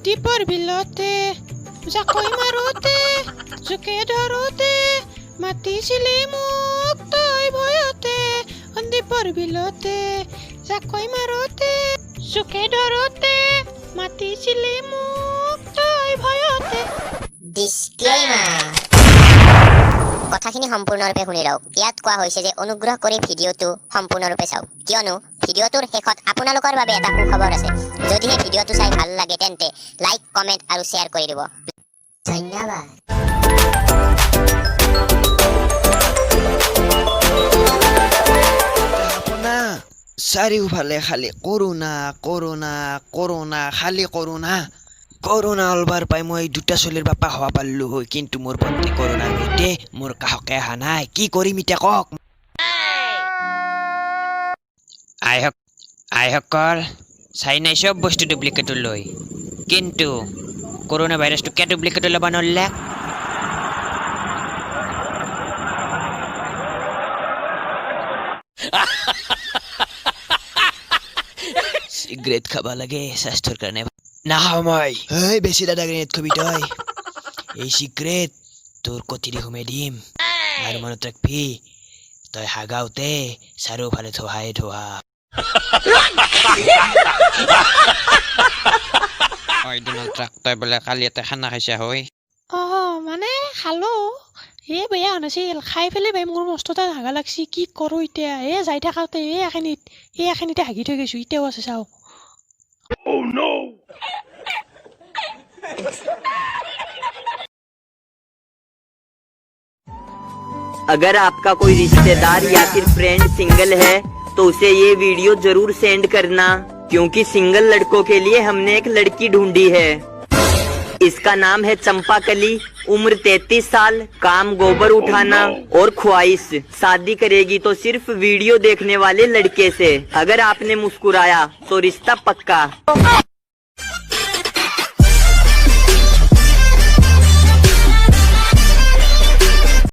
দ্বীপৰ বিলতে জাকৈ মাৰোতে জোকে ধৰোতে মাতিছিলি মোক তই ভয়তে দ্বীপৰ বিলতে জাকৈ মাৰোতে জোকে ধৰোতে মাতিছিলি মোক তই ভয়তে। ডিসক্লেইমাৰ কথাখিনি সম্পূৰ্ণৰূপে শুনি লওক। ইয়াত কোৱা হৈছে যে অনুগ্ৰহ কৰি ভিডিঅ'টো সম্পূৰ্ণৰূপে চাওক, কিয়নো ভিডিঅ'টোৰ শেষত আপোনালোকৰ বাবে এটা সুখবৰ আছে। যদিহে ভিডিঅ'টো চাই ভাল লাগে তেন্তে লাইক, কমেণ্ট আৰু শ্বেয়াৰ কৰি দিব। ধন্যবাদ। চাৰিওফালে খালি কৰোণা কৰোণা কৰোণা, খালি কৰোণা কৰোণা অলবাৰ পাই মই দুটা চলিৰ বাপা হব পাৰিলো হয়, কিন্তু মোৰ পত্নী কৰোণাৰ সৈতে মোৰ কাষকে অহা নাই। কি কৰিম এতিয়া কওক? আইসকল চাই নাই চব বস্তু ডুপ্লিকেট লৈ, কিন্তু কৰোণা ভাইৰাছটো কিয় ডুপ্লিকেট ল'ব নোৱাৰিলে? সিগাৰেট খাবা লাগে স্বাস্থ্যৰ কাৰণে। নাখাওঁ মই। বেছি দাদাগিৰি নেটখবি তই। এই সিগাৰেট তোৰ কটিৰি সোমাই দিম, আৰু মনত ৰাখবি তই হাগাওতে চাৰিওফালে ধোৱাই ধোৱা। তই বোলে কালি এটা খানা খাইছা হয়? মানে খালো, বেয়া হোৱা নাছিল। খাই পেলাই ভাই মোৰ মস্ত এটা হাগা লাগছি। কি কৰো এতিয়া? যাই থাকাতে এখিনিতে হাগি থৈ গৈছো, এতিয়াও আছে চাও। अगर आपका कोई रिश्तेदार या फिर फ्रेंड सिंगल है तो उसे ये वीडियो जरूर सेंड करना, क्योंकि सिंगल लड़कों के लिए हमने एक लड़की ढूंढी है। इसका नाम है चंपाकली, उम्र 33 साल, काम गोबर उठाना और ख्वाहिश शादी करेगी तो सिर्फ वीडियो देखने वाले लड़के से। अगर आपने मुस्कुराया तो रिश्ता पक्का।